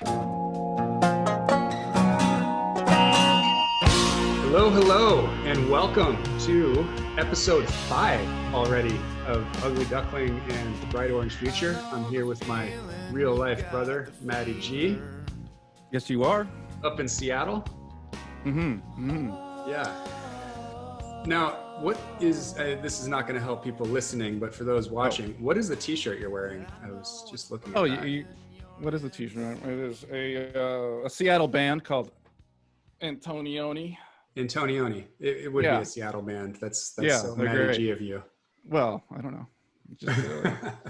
Hello, and welcome to episode 5 already of Ugly Duckling and the Bright Orange Future. I'm here with my real life brother, Matty G. Yes, you are. Up in Seattle. Yeah. Now, what is, this is not going to help people listening, but for those watching, what is the t-shirt you're wearing? I was just looking at that. What is the t-shirt? It is a Seattle band called Antonioni. It would be a Seattle band. That's so Matty G of you. Well, I don't know.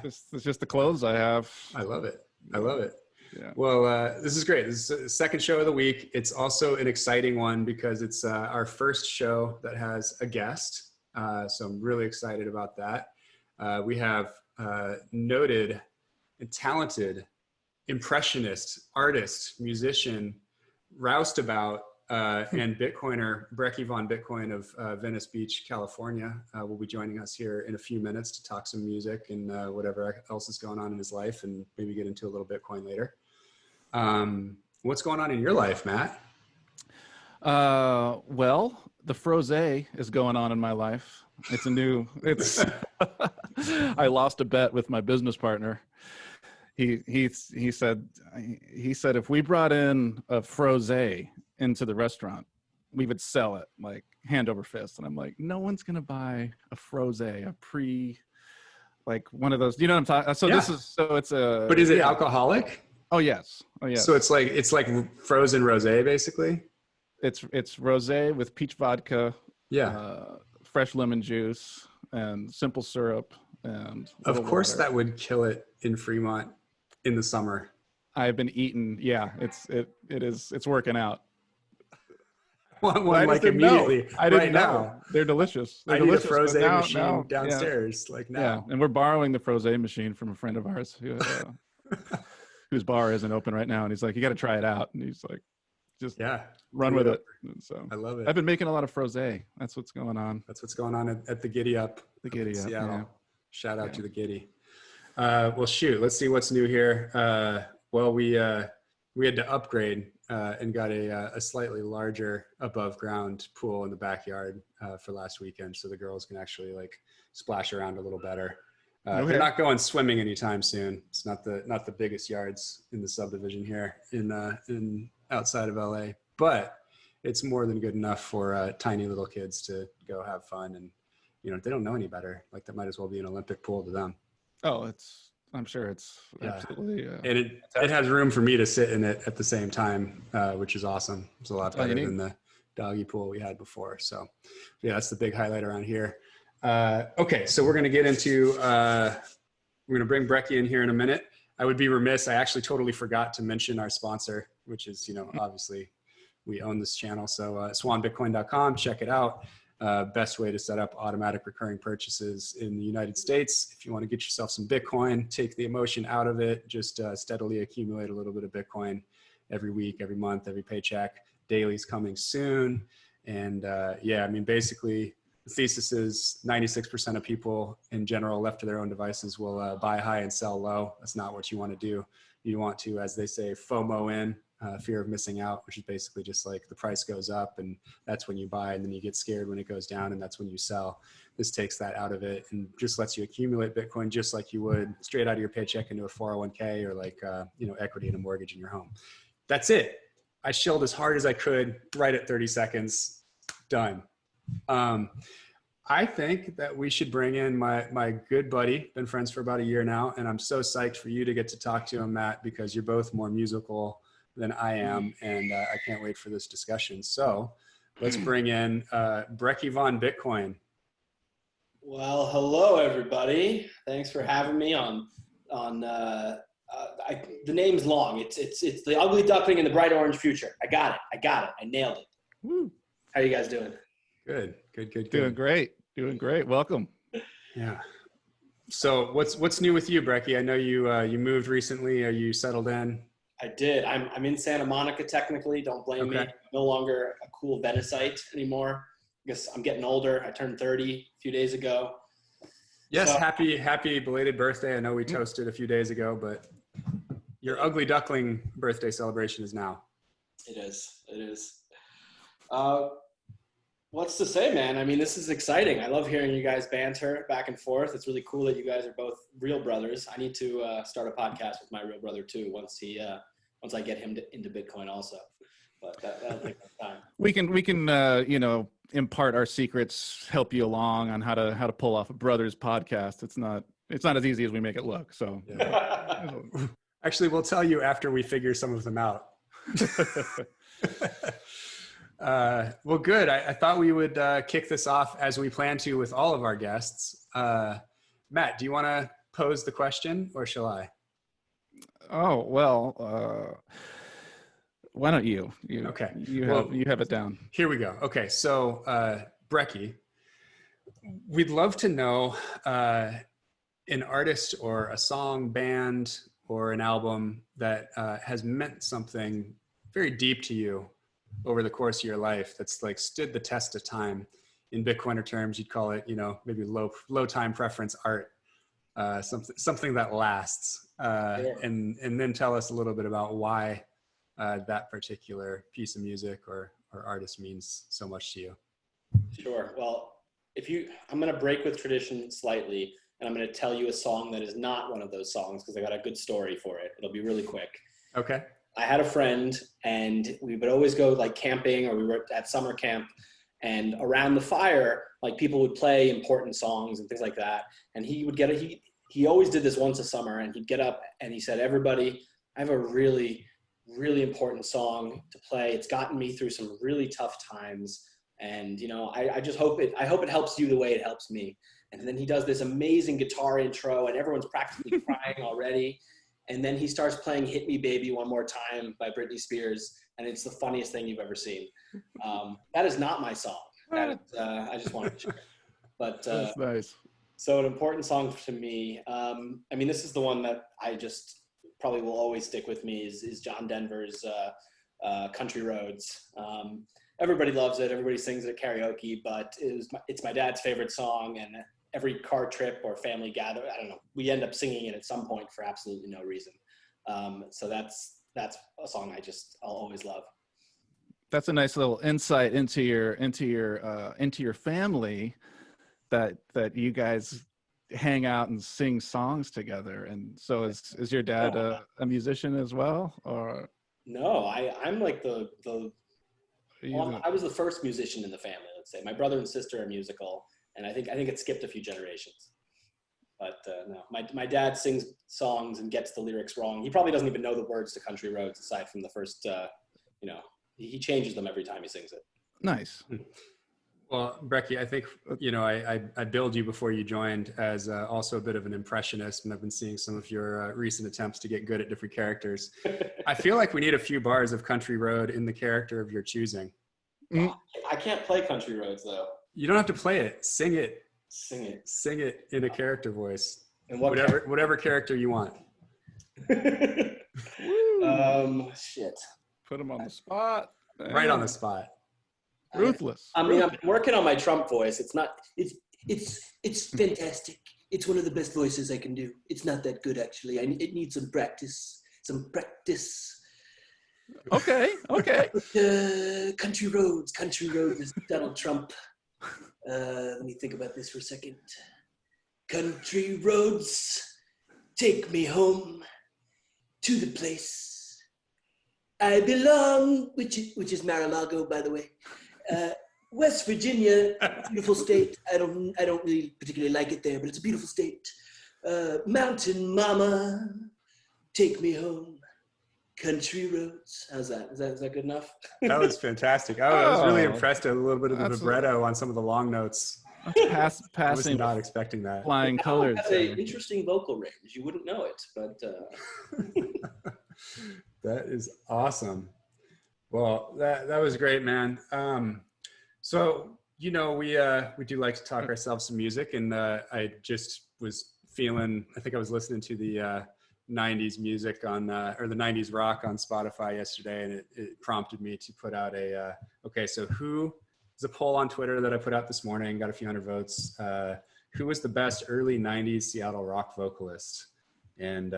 It's just the clothes I have. I love it. Yeah. Well, this is great. This is the second show of the week. It's also an exciting one because it's our first show that has a guest. So I'm really excited about that. We have noted and talented impressionist, artist, musician, roustabout, and Bitcoiner Brekkie Von Bitcoin of Venice Beach, California, will be joining us here in a few minutes to talk some music and whatever else is going on in his life, and maybe get into a little Bitcoin later. What's going on in your life, Matt? Well, the Frosé is going on in my life. I lost a bet with my business partner. He said if we brought in a Frosé into the restaurant, we would sell it like hand over fist. And I'm like, no one's gonna buy a Frosé, like one of those. You know what I'm talking? But is it alcoholic? Oh yes. So it's like frozen rosé, basically. It's rosé with peach vodka, fresh lemon juice, and simple syrup, and of course water. That would kill it in Fremont in the summer. I've been eating. Yeah, it's working out. One like immediately. I didn't know. They're delicious. I need a Frosé machine downstairs. Yeah. Yeah, and we're borrowing the Frosé machine from a friend of ours whose bar isn't open right now, and he's like, "You got to try it out." And he's like, "Just run with it." And so I love it. I've been making a lot of Frosé. That's what's going on. That's what's going on at the Giddy Up. The Giddy Up. Seattle. Yeah. Shout out to the Giddy. Well, shoot. Let's see what's new here. Well, we had to upgrade and got a slightly larger above ground pool in the backyard for last weekend, so the girls can actually like splash around a little better. They're not going swimming anytime soon. It's not the biggest yards in the subdivision here in outside of LA, but it's more than good enough for tiny little kids to go have fun. And they don't know any better. Like that might as well be an Olympic pool to them. Oh, I'm sure it's absolutely. And it has room for me to sit in it at the same time, which is awesome. It's a lot better than the doggy pool we had before. So yeah, that's the big highlight around here. Okay, so we're going to get into, we're going to bring Brekkie in here in a minute. I would be remiss. I actually totally forgot to mention our sponsor, which is, obviously we own this channel. So swanbitcoin.com, check it out. Best way to set up automatic recurring purchases in the United States. If you want to get yourself some Bitcoin, take the emotion out of it, just steadily accumulate a little bit of Bitcoin every week, every month, every paycheck. Daily's coming soon. And basically the thesis is 96% of people in general left to their own devices will buy high and sell low. That's not what you want to do. You want to, as they say, FOMO in, fear of missing out, which is basically just like the price goes up and that's when you buy, and then you get scared when it goes down and that's when you sell. This takes that out of it and just lets you accumulate Bitcoin just like you would straight out of your paycheck into a 401k or like, equity in a mortgage in your home. That's it. I shilled as hard as I could, right at 30 seconds, done. I think that we should bring in my good buddy, been friends for about a year now, and I'm so psyched for you to get to talk to him, Matt, because you're both more musical than I am, and I can't wait for this discussion. So let's bring in Brekkie Von Bitcoin. Well, hello everybody. Thanks for having me on. The name's long. It's the Ugly Duckling and the Bright Orange Future. I got it. I nailed it. Woo. How you guys doing? Good. Doing great. Welcome. Yeah. So what's new with you, Brekkie? I know you moved recently. Are you settled in? I did. I'm in Santa Monica technically. Don't blame me. I'm no longer a cool Veniceite anymore. I guess I'm getting older. I turned 30 a few days ago. Yes, so, happy belated birthday. I know we toasted a few days ago, but Your ugly duckling birthday celebration is now. It is. It is. What's to say, man? I mean, this is exciting. I love hearing you guys banter back and forth. It's really cool that you guys are both real brothers. I need to start a podcast with my real brother too. Once I get him into Bitcoin also. But that'll take some time. We can you know, impart our secrets, help you along on how to pull off a brothers podcast. It's not as easy as we make it look. So yeah. Actually, we'll tell you after we figure some of them out. Well, good. I thought we would kick this off as we plan to with all of our guests. Matt, do you want to pose the question or shall I? Oh, well, why don't you? Okay. You have it down. Here we go. Okay. So, Brekkie, we'd love to know an artist or a song, band, or an album that has meant something very deep to you over the course of your life that's like stood the test of time. In Bitcoiner terms, you'd call it, you know, maybe low time preference art, something that lasts. And then tell us a little bit about why that particular piece of music or artist means so much to you. Sure. Well, I'm going to break with tradition slightly, and I'm going to tell you a song that is not one of those songs because I got a good story for it. It'll be really quick. Okay. I had a friend, and we would always go like camping, or we were at summer camp, and around the fire, like people would play important songs and things like that. And he would he always did this once a summer, and he'd get up and he said, "Everybody, I have a really, really important song to play. It's gotten me through some really tough times. And, you know, I just hope it helps you the way it helps me." And then he does this amazing guitar intro, and everyone's practically crying already. And then he starts playing "Hit Me Baby One More Time" by Britney Spears. And it's the funniest thing you've ever seen. That is not my song. That is, I just wanted to share. But that's nice. So an important song to me. I mean, this is the one that I just probably will always stick with me is John Denver's "Country Roads." Everybody loves it. Everybody sings it at karaoke, but it's my dad's favorite song, and every car trip or family gather, I don't know, we end up singing it at some point for absolutely no reason. So that's a song I'll always love. That's a nice little insight into your family, that you guys hang out and sing songs together. And so is your dad a musician as well, or? No, I'm like I was the first musician in the family, let's say. My brother and sister are musical, and I think it skipped a few generations. But no, my dad sings songs and gets the lyrics wrong. He probably doesn't even know the words to "Country Roads" aside from the first, he changes them every time he sings it. Nice. Well, Brekkie, I think, you know, I billed you before you joined as also a bit of an impressionist, and I've been seeing some of your recent attempts to get good at different characters. I feel like we need a few bars of Country Road in the character of your choosing. I can't play "Country Roads" though. You don't have to play it. Sing it. Sing it. Sing it in a character voice. And whatever character you want. Shit. Put him on the spot. Right on the spot. Ruthless. I mean, I'm working on my Trump voice. It's fantastic. It's one of the best voices I can do. It's not that good, actually. It needs some practice. Okay. Country Roads is Donald Trump. Let me think about this for a second. Country roads, take me home to the place I belong, which is Mar-a-Lago, by the way. West Virginia, beautiful state. I don't really particularly like it there, but it's a beautiful state. Mountain Mama, take me home. Country roads. How's that? Is that good enough? That was fantastic. I was really impressed at a little bit of the vibrato on some of the long notes. Passing. I was not expecting that. Flying colors. Has an interesting vocal range. You wouldn't know it, but. That is awesome. Well, that was great, man. So, you know, we do like to talk ourselves some music, and I just was feeling, I think I was listening to the 90s music on, or the 90s rock on Spotify yesterday, and it prompted me to put out okay, so who is a poll on Twitter that I put out this morning, got a few hundred votes. Who was the best early 90s Seattle rock vocalist? And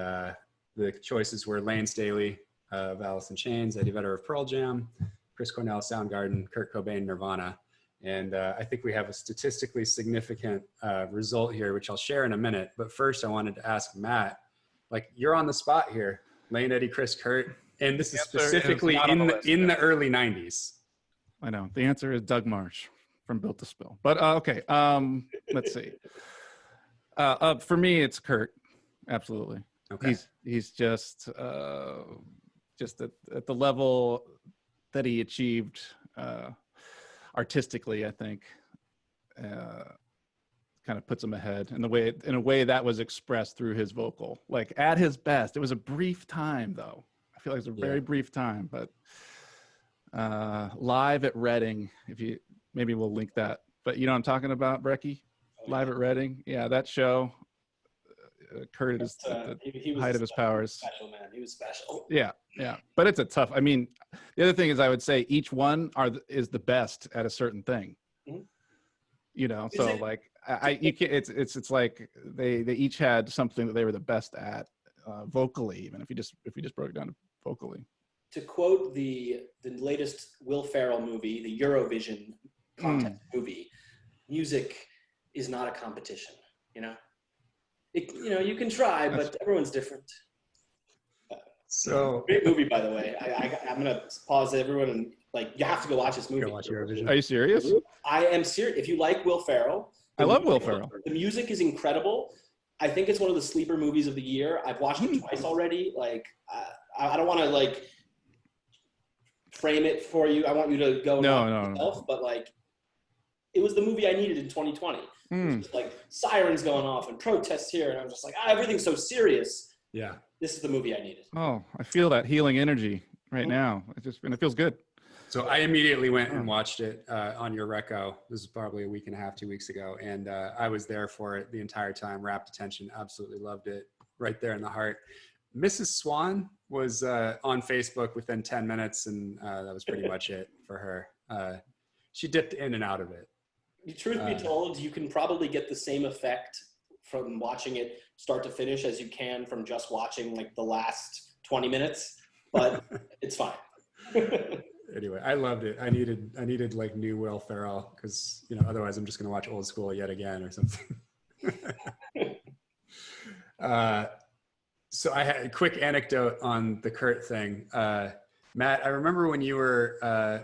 The choices were Lane Staley of Alice in Chains, Eddie Vedder of Pearl Jam, Chris Cornell, Soundgarden, Kurt Cobain, Nirvana. And I think we have a statistically significant result here, which I'll share in a minute. But first, I wanted to ask Matt, like, you're on the spot here. Lane, Eddie, Chris, Kurt. And this is specifically in the early 90s. I know. The answer is Doug Marsh from Built to Spill. But okay, let's see. For me, it's Kurt. Absolutely. Okay. He's just at the level that he achieved artistically, I think, kind of puts him ahead in a way that was expressed through his vocal. Like at his best, it was a brief time though. I feel like it was a very brief time, but live at Reading, maybe we'll link that. But you know what I'm talking about, Brekkie? Live at Reading. Yeah, that show. Kurt is at the height of his powers. Special, man. He was special. Yeah. But it's a tough. I mean, the other thing is, I would say each one is the best at a certain thing. Mm-hmm. You know, so like you can't. It's like they each had something that they were the best at vocally. Even if you just broke it down to vocally. To quote the latest Will Ferrell movie, the Eurovision contest movie, music is not a competition. You know. You can try, but everyone's different. So great movie, by the way. I'm gonna pause everyone and you have to go watch this movie. Watch Eurovision. Are you serious? I am serious. If you like Will Ferrell, I love Will Ferrell. The music is incredible. I think it's one of the sleeper movies of the year. I've watched it twice already. I don't want to frame it for you. I want you to go yourself, but it was the movie I needed in 2020. Just sirens going off and protests here, and I'm just like, everything's so serious. Yeah, this is the movie I needed. Oh, I feel that healing energy right now. It feels good. So I immediately went and watched it on your reco. This is probably a week and a half, 2 weeks ago, and I was there for it the entire time. Rapt attention, absolutely loved it. Right there in the heart. Mrs. Swan was on Facebook within 10 minutes, and that was pretty much it for her. She dipped in and out of it. Truth be told, you can probably get the same effect from watching it start to finish as you can from just watching the last 20 minutes, but it's fine. Anyway, I loved it. I needed new Will Ferrell because otherwise I'm just going to watch Old School yet again or something. So I had a quick anecdote on the Curt thing. Matt, I remember when you were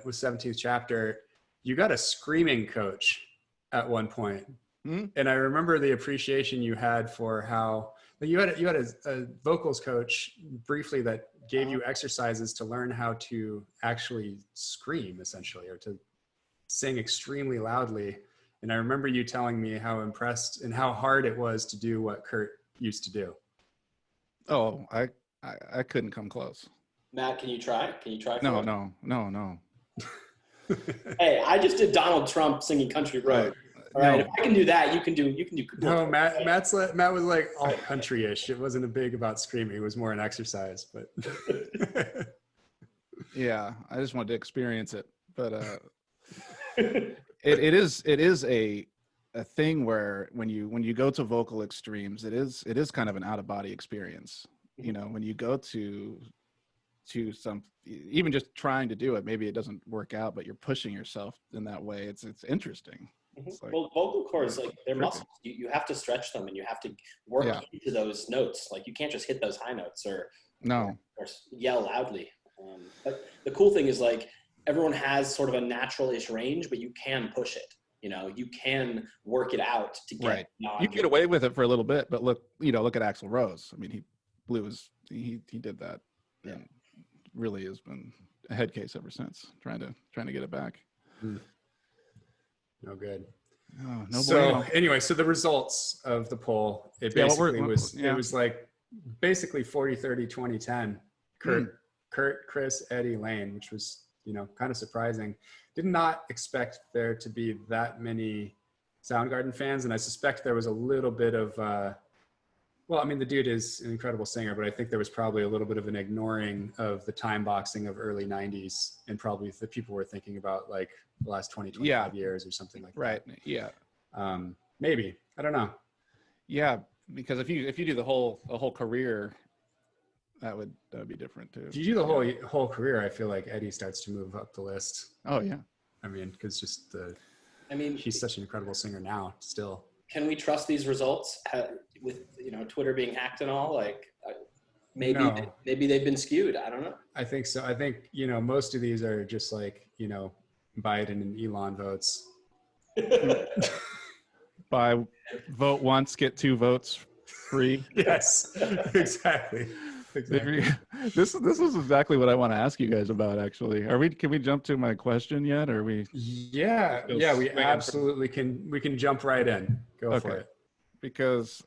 with 17th Chapter, you got a screaming coach at one point. And I remember the appreciation you had for how you had a vocals coach briefly that gave you exercises to learn how to actually scream, essentially, or to sing extremely loudly. And I remember you telling me how impressed and how hard it was to do what Curt used to do. Oh, I couldn't come close. Matt, can you try? No. Hey, I just did Donald Trump singing Country Road. All right, if I can do that, you can do. No, Matt was like all country-ish. It wasn't a big about screaming. It was more an exercise, but yeah, I just wanted to experience it. But it is a thing where when you go to vocal extremes, it is kind of an out-of-body experience. When you go to some, even just trying to do it, maybe it doesn't work out, but you're pushing yourself in that way. It's interesting. Well, vocal cords, they're muscles. You have to stretch them and you have to work into those notes. You can't just hit those high notes or yell loudly. But the cool thing is everyone has sort of a natural-ish range, but you can push it. You can work it out to get right. You get away with it for a little bit, but look at Axl Rose. I mean, he blew he did that. Yeah. And really has been a head case ever since, trying to get it back. No good. Oh, no. So anyway, so the results of the poll, it basically was basically 40-30, 20-10. Kurt, Chris, Eddie, Lane, which was kind of surprising. Did not expect there to be that many Soundgarden fans, and I suspect there was a little bit of the dude is an incredible singer, but I think there was probably a little bit of an ignoring of the time boxing of early 90s, and probably the people were thinking about the last 25 years or something like that. Right. Yeah. Maybe. I don't know. Yeah, because if you do the whole career, that would be different too. If you do the whole career, I feel like Eddie starts to move up the list. Oh yeah. I mean, because just he's such an incredible singer now still. Can we trust these results with, Twitter being hacked and all? Like maybe they've been skewed. I don't know. I think so. I think, most of these are just like, Biden and Elon votes. By vote once, get 2 votes free. Yes, exactly. This is exactly what I want to ask you guys about, actually. Can we jump to my question yet? Or are we? Yeah, we absolutely can. We can jump right in. Go for it. Because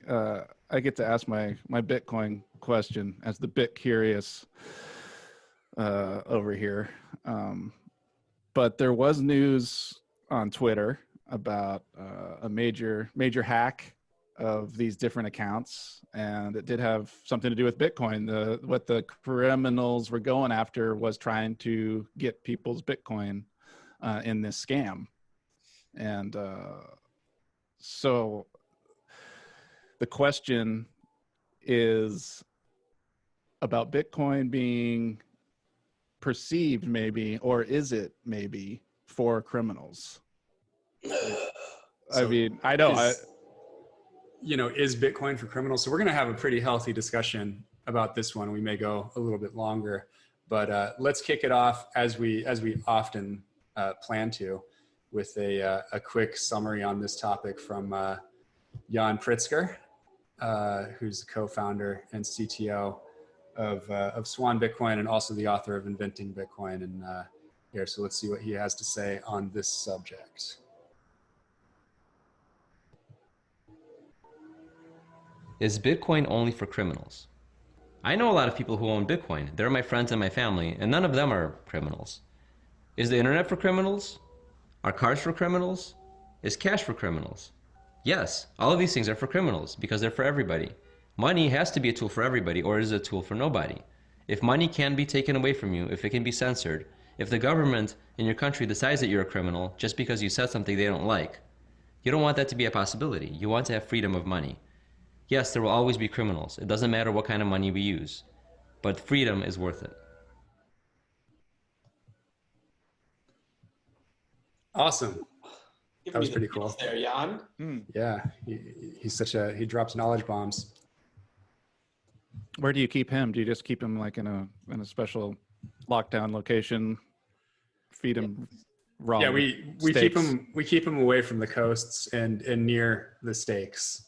I get to ask my Bitcoin question as the bit curious over here. But there was news on Twitter about a major hack of these different accounts, and it did have something to do with Bitcoin. What the criminals were going after was trying to get people's Bitcoin in this scam. And so the question is about Bitcoin being perceived maybe, or is it maybe for criminals? I mean, I know. Is Bitcoin for criminals? So we're going to have a pretty healthy discussion about this one. We may go a little bit longer, but let's kick it off as we often plan to, with a quick summary on this topic from Jan Pritzker, who's the co-founder and CTO of Swan Bitcoin and also the author of Inventing Bitcoin. And here, so let's see what he has to say on this subject. Is Bitcoin only for criminals? I know a lot of people who own Bitcoin. They're my friends and my family, and none of them are criminals. Is the internet for criminals? Are cars for criminals? Is cash for criminals? Yes, all of these things are for criminals because they're for everybody. Money has to be a tool for everybody, or it is a tool for nobody. If money can be taken away from you, if it can be censored, if the government in your country decides that you're a criminal just because you said something they don't like, you don't want that to be a possibility. You want to have freedom of money. Yes, there will always be criminals. It doesn't matter what kind of money we use, but freedom is worth it. Awesome. That was pretty cool. There, Jan. Yeah, he drops knowledge bombs. Where do you keep him? Do you just keep him like in a special lockdown location? Feed him raw. Yeah, we keep him away from the coasts and near the stakes.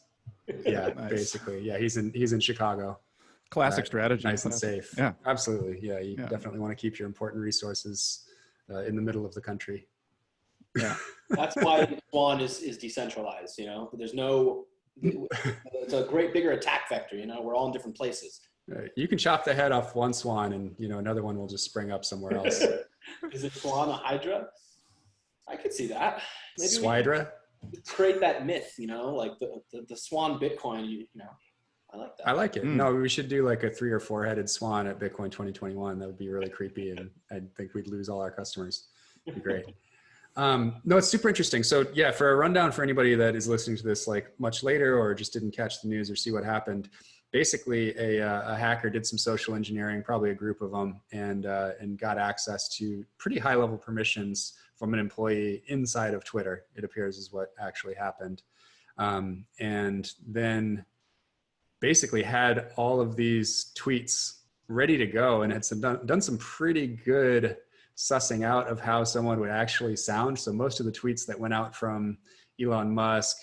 Yeah, nice. Basically. Yeah, he's in Chicago. Classic strategy. Nice and safe. Yeah, absolutely. Yeah, you definitely want to keep your important resources in the middle of the country. Yeah, that's why Swan is decentralized. There's no. It's a great bigger attack vector. We're all in different places. You can chop the head off one swan, and another one will just spring up somewhere else. Is it Swan a Hydra? I could see that. Maybe Swidra. Create that myth, like the Swan Bitcoin. I like that. I like it. No, we should do like a 3 or 4 headed swan at Bitcoin 2021. That would be really creepy, and I think we'd lose all our customers. It'd be great. No, it's super interesting. So yeah, for a rundown for anybody that is listening to this like much later or just didn't catch the news or see what happened, basically a hacker did some social engineering, probably a group of them, and got access to pretty high level permissions from an employee inside of Twitter, it appears is what actually happened. And then basically had all of these tweets ready to go and had done some pretty good sussing out of how someone would actually sound. So most of the tweets that went out from Elon Musk,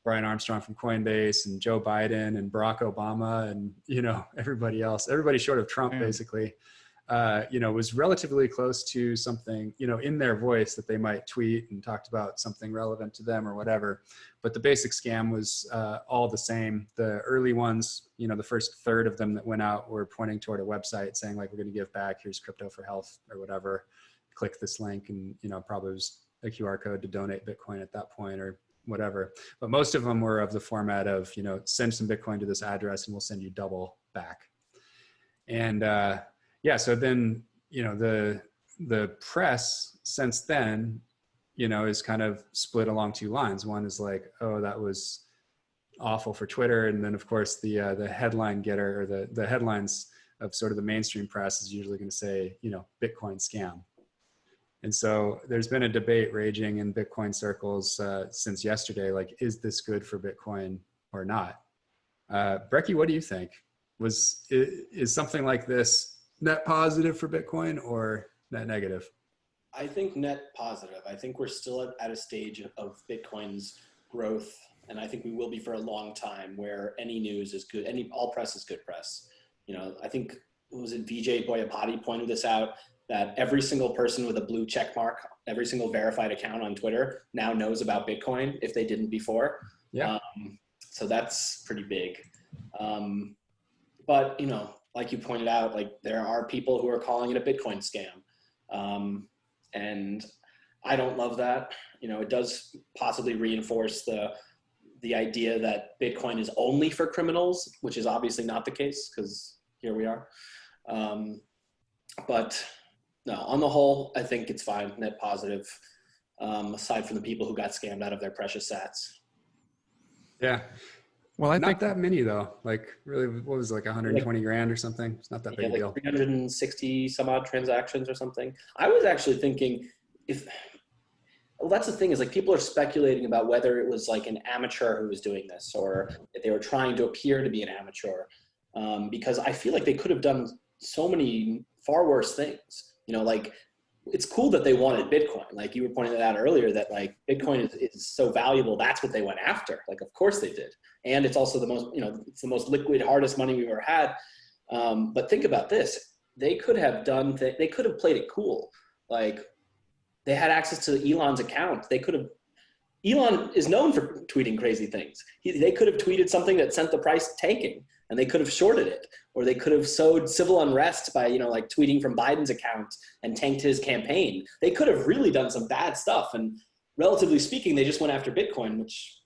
Brian Armstrong from Coinbase, and Joe Biden and Barack Obama and, everybody else, everybody short of Trump, basically, was relatively close to something, in their voice that they might tweet and talked about something relevant to them or whatever. But the basic scam was all the same. The early ones, the first third of them that went out were pointing toward a website saying like, we're going to give back, here's crypto for health or whatever. Click this link and, probably was a QR code to donate Bitcoin at that point or whatever. But most of them were of the format of, send some Bitcoin to this address and we'll send you double back. And so then, the press since then, is kind of split along 2 lines. One is like, oh, that was awful for Twitter. And then of course the headline getter, or the headlines of sort of the mainstream press is usually going to say, you know, Bitcoin scam. And so there's been a debate raging in Bitcoin circles since yesterday, like, is this good for Bitcoin or not? Brekkie, what do you think? Is something like this net positive for Bitcoin or net negative? I think net positive. I think we're still at a stage of Bitcoin's growth, and I think we will be for a long time, where any news is good, all press is good press. You know, I think, was it VJ Boyapati pointed this out, that every single person with a blue check mark, every single verified account on Twitter now knows about Bitcoin if they didn't before. Yeah. So that's pretty big. But, you know, like you pointed out, like, there are people who are calling it a Bitcoin scam. And I don't love that. You know, it does possibly reinforce the idea that Bitcoin is only for criminals, which is obviously not the case, because here we are. But no, on the whole, I think it's fine, net positive, aside from the people who got scammed out of their precious sats. Yeah. Well, I not think that many though. Like, really, what was it, like 120 grand or something? It's not that big a deal. 360 some odd transactions or something. I was actually thinking, well, that's the thing, is like, people are speculating about whether it was like an amateur who was doing this, or if they were trying to appear to be an amateur, because I feel like they could have done so many far worse things. You know, like, it's cool that they wanted Bitcoin. Like you were pointing that out earlier, that like Bitcoin is so valuable. That's what they went after. Like, of course they did. And it's also the most, you know, it's the most liquid, hardest money we've ever had. But think about this. They could have they could have played it cool. Like, they had access to Elon's account. Elon is known for tweeting crazy things. They could have tweeted something that sent the price tanking, and they could have shorted it, or they could have sowed civil unrest by, you know, like tweeting from Biden's account and tanked his campaign. They could have really done some bad stuff. And relatively speaking, they just went after Bitcoin, which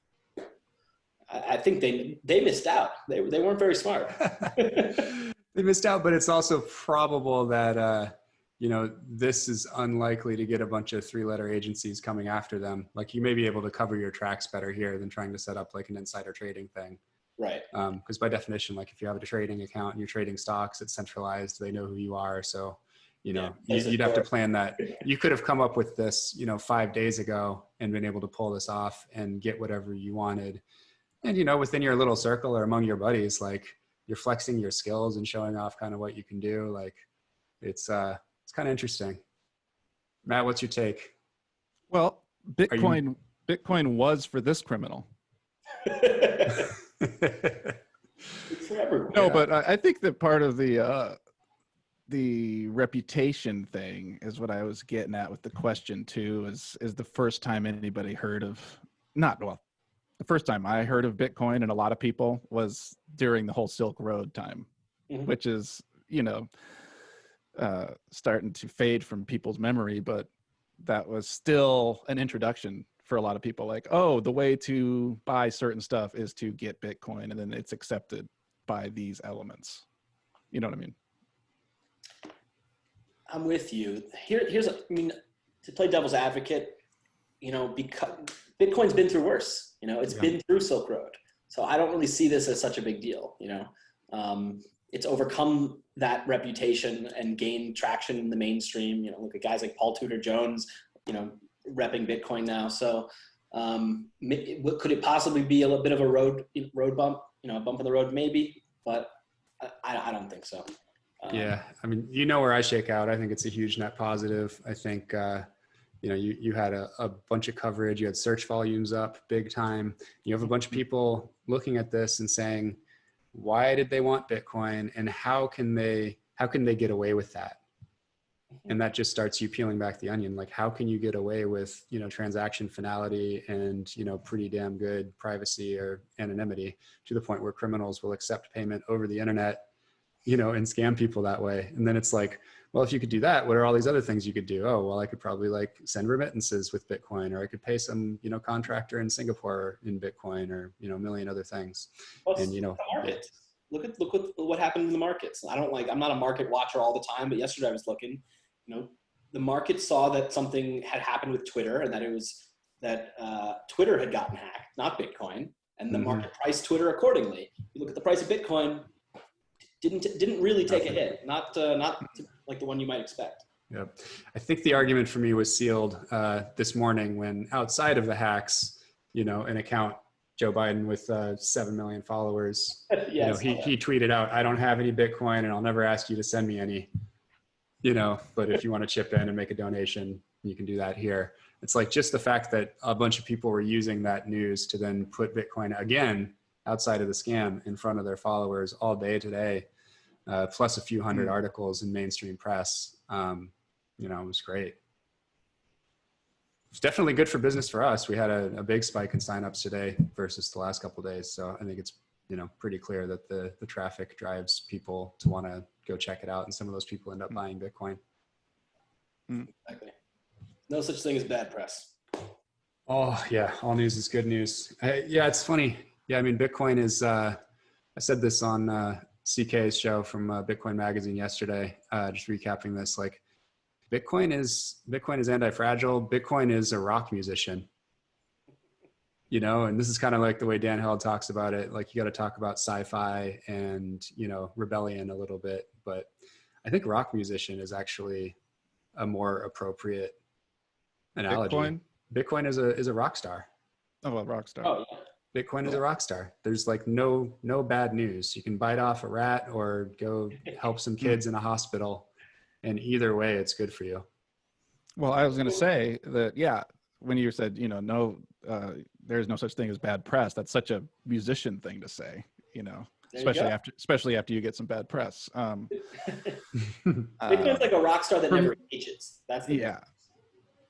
I think they missed out. They weren't very smart. They missed out, but it's also probable that, you know, this is unlikely to get a bunch of three-letter agencies coming after them. Like, you may be able to cover your tracks better here than trying to set up like an insider trading thing. Right. Because by definition, like, if you have a trading account and you're trading stocks, it's centralized. They know who you are. So, you know, you'd have to plan that. You could have come up with this, you know, 5 days ago and been able to pull this off and get whatever you wanted. And, you know, within your little circle or among your buddies, like, you're flexing your skills and showing off kind of what you can do. Like, it's kind of interesting. Matt, what's your take? Well, Bitcoin was for this criminal. It's for everyone. No, but I think that part of the reputation thing is what I was getting at with the question too. Is the first time anybody heard of, the first time I heard of Bitcoin, and a lot of people, was during the whole Silk Road time, which is, you know, starting to fade from people's memory, but that was still an introduction for a lot of people. Like, oh, the way to buy certain stuff is to get Bitcoin, and then it's accepted by these elements. You know what I mean? I'm with you. I mean, to play devil's advocate, you know, because Bitcoin's been through worse. You know, it's been through Silk Road. So I don't really see this as such a big deal. You know, it's overcome that reputation and gained traction in the mainstream. You know, look at guys like Paul Tudor Jones, you know, repping Bitcoin now. So could it possibly be a little bit of a road bump, you know, a bump in the road? Maybe, but I don't think so. Yeah. I mean, you know where I shake out. I think it's a huge net positive. I think, you know, you had a bunch of coverage, you had search volumes up big time. You have a bunch of people looking at this and saying, why did they want Bitcoin, and how can they get away with that? And that just starts you peeling back the onion. Like, how can you get away with, you know, transaction finality and, you know, pretty damn good privacy or anonymity, to the point where criminals will accept payment over the internet, you know, and scam people that way. And then it's like, well, if you could do that, what are all these other things you could do? Oh, well, I could probably like send remittances with Bitcoin, or I could pay some, you know, contractor in Singapore in Bitcoin, or, you know, a million other things. Well, and, you know, the market. Look what happened in the markets. I'm not a market watcher all the time, but yesterday I was looking, you know, the market saw that something had happened with Twitter, and that it was that Twitter had gotten hacked, not Bitcoin. and the market priced Twitter accordingly. You look at the price of Bitcoin, didn't really take a hit, not like the one you might expect. Yep. I think the argument for me was sealed this morning when, outside of the hacks, an account, Joe Biden with 7 million followers, Yes, he tweeted out, "I don't have any Bitcoin and I'll never ask you to send me any, but if you want to chip in and make a donation, you can do that here." It's like just the fact that a bunch of people were using that news to then put Bitcoin again outside of the scam in front of their followers all day today, plus a few hundred articles in mainstream press. It was great. It's definitely good for business for us. We had a big spike in signups today versus the last couple of days. So I think it's, pretty clear that the traffic drives people to want to go check it out. And some of those people end up buying Bitcoin. Exactly. No such thing as bad press. Oh yeah. All news is good news. Yeah. It's funny. Yeah. I mean, Bitcoin is, I said this on CK's show from Bitcoin Magazine yesterday, just recapping this, like, Bitcoin is anti-fragile. Bitcoin is a rock musician, and this is kind of like the way Dan Held talks about it. Like, you got to talk about sci-fi and, rebellion a little bit, but I think rock musician is actually a more appropriate analogy. Bitcoin is a rock star. Oh, a rock star. Oh, yeah. Bitcoin is a rock star. There's like no bad news. You can bite off a rat or go help some kids in a hospital. And either way, it's good for you. Well, I was going to say that, yeah, when you said, there's no such thing as bad press, that's such a musician thing to say, especially after you get some bad press. Bitcoin's like a rock star that never ages. That's the yeah.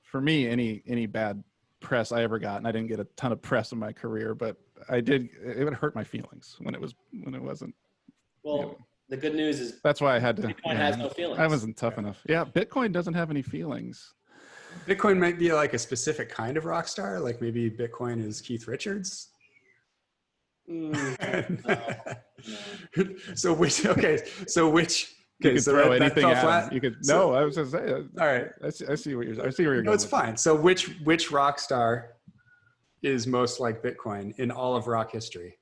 For me, any bad press I ever got, and I didn't get a ton of press in my career, but it would hurt my feelings when it wasn't. Well, the good news is that's why I had to. Bitcoin has no feelings. I wasn't tough enough. Yeah, Bitcoin doesn't have any feelings. Bitcoin might be like a specific kind of rock star. Like maybe Bitcoin is Keith Richards. No. So which? You could so throw that anything fell at flat? him. You could. So- No, I was just saying. All right. I see where you're going. No, it's fine. So which rock star is most like Bitcoin in all of rock history?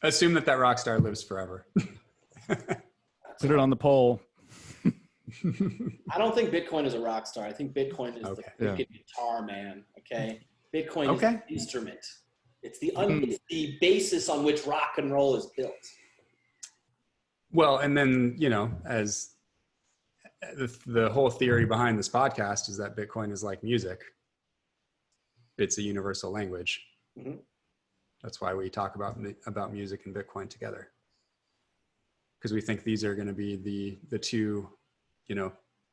Assume that rock star lives forever. Put it on the poll. I don't think Bitcoin is a rock star. I think Bitcoin is the freaking guitar man. Okay, Bitcoin is an instrument. It's it's the basis on which rock and roll is built. Well, and then as the whole theory behind this podcast is that Bitcoin is like music. It's a universal language. Mm-hmm. That's why we talk about music and Bitcoin together, because we think these are going to be the two,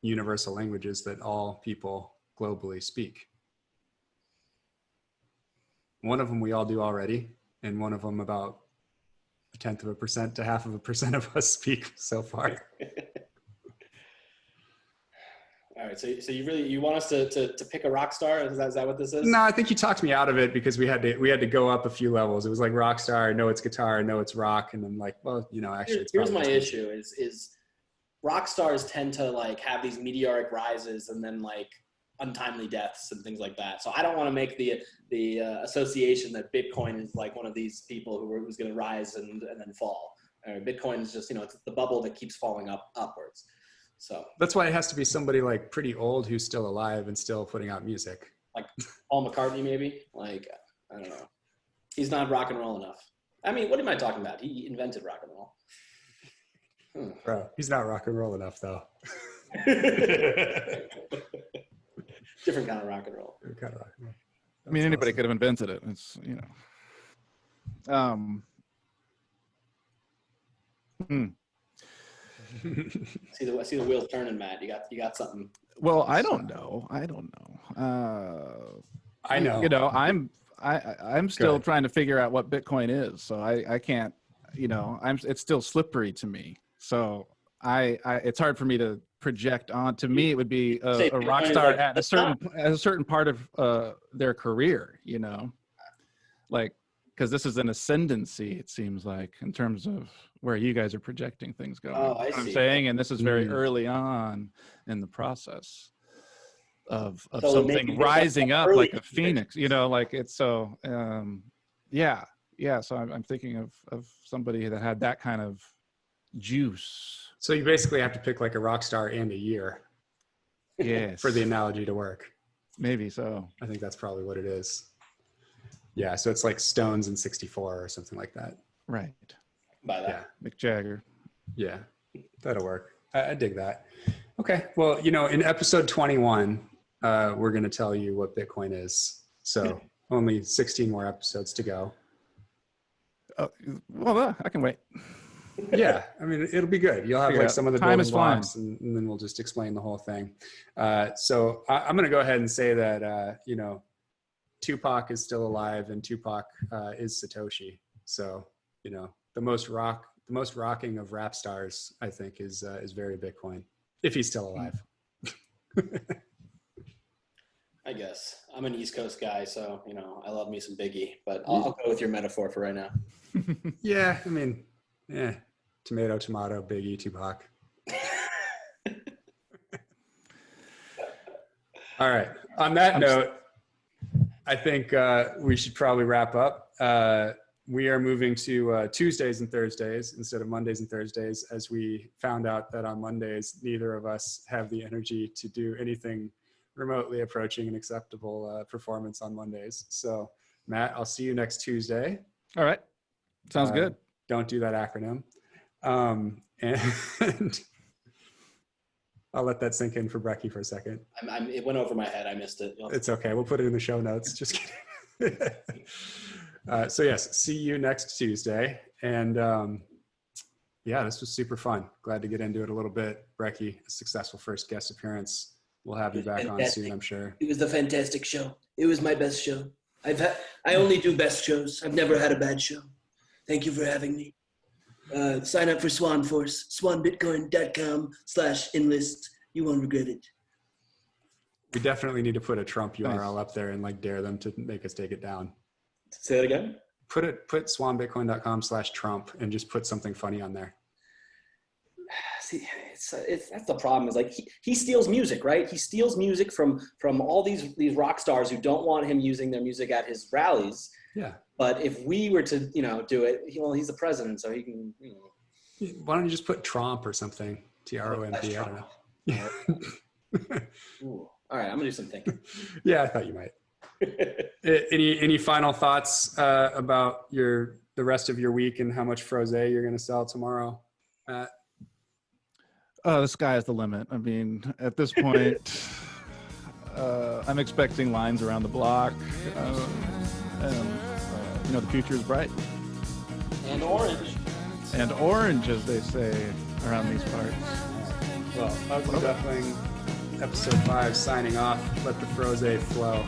universal languages that all people globally speak. One of them we all do already, and one of them about 0.1% to 0.5% of us speak so far. All right, so you want us to pick a rock star? Is that what this is? No, I think you talked me out of it because we had to go up a few levels. It was like rock star, I know it's guitar, I know it's rock, and I'm like, well, actually, here's my issue is rock stars tend to like have these meteoric rises and then like untimely deaths and things like that. So I don't want to make the association that Bitcoin is like one of these people who's going to rise and then fall. Bitcoin is just it's the bubble that keeps falling upwards. So that's why it has to be somebody like pretty old who's still alive and still putting out music. Like Paul McCartney, maybe. Like, I don't know. He's not rock and roll enough. I mean, what am I talking about? He invented rock and roll. Bro, he's not rock and roll enough though. Different kind of rock and roll. Different kind of rock and roll. I mean, anybody could have invented it. It's See the wheels turning, Matt. You got something. Well, I don't know. I know. I'm still trying to figure out what Bitcoin is. So I can't. It's still slippery to me. So it's hard for me to project on. To me, it would be a rock star at a certain part of their career. Like, because this is an ascendancy, it seems like, in terms of where you guys are projecting things going. Oh, I see. I'm saying, and this is very early on in the process. So something maybe rising up early like a phoenix, you know, like it's so, yeah. So I'm thinking of somebody that had that kind of juice. So you basically have to pick like a rock star and a year Yes. for the analogy to work. Maybe so. I think that's probably what it is. Yeah. So it's like Stones in 64 or something like that. Right. By that. Yeah. Mick Jagger. Yeah. That'll work. I dig that. Okay. Well, you know, in episode 21, we're going to tell you what Bitcoin is. So only 16 more episodes to go. Well, I can wait. Yeah. I mean, it'll be good. You'll have like some of the Time is building blocks and then we'll just explain the whole thing. So I'm going to go ahead and say that, you know, Tupac is still alive and Tupac is Satoshi. So, you know, the most rocking of rap stars, I think, is very Bitcoin, if he's still alive. I guess I'm an East Coast guy, so you know I love me some Biggie, but I'll go with your metaphor for right now. Yeah, I mean, tomato, Biggie, Tupac. All right. On that note, I think we should probably wrap up. We are moving to Tuesdays and Thursdays instead of Mondays and Thursdays, as we found out that on Mondays, neither of us have the energy to do anything remotely approaching an acceptable performance on Mondays. So, Matt, I'll see you next Tuesday. All right. Sounds good. Don't do that acronym. And I'll let that sink in for Brekkie for a second. It went over my head. I missed it. It's okay. We'll put it in the show notes. Just kidding. So yes, see you next Tuesday. And yeah, this was super fun. Glad to get into it a little bit. Brekkie, a successful first guest appearance. We'll have you back on soon, I'm sure. It was a fantastic show. It was my best show. I only do best shows. I've never had a bad show. Thank you for having me. Sign up for Swan Force, swanbitcoin.com/enlist. You won't regret it. We definitely need to put a Trump URL up there and like dare them to make us take it down. Say that again. Put swanbitcoin.com/Trump and just put something funny on there. See, that's the problem. Is like he steals music, right? He steals music from all these rock stars who don't want him using their music at his rallies. Yeah. But if we were to, do it, he's the president, so he can. Why don't you just put Trump or something? TROMP. I don't know. Ooh. All right, I'm gonna do some thinking. Yeah, I thought you might. Any final thoughts about the rest of your week and how much Frosé you're going to sell tomorrow? The sky is the limit. I mean, at this point, I'm expecting lines around the block, and the future is bright. And orange. And orange, as they say around these parts. Well, Ugly Duckling, episode 5, signing off. Let the Frosé flow.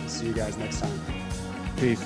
See you guys next time. Peace.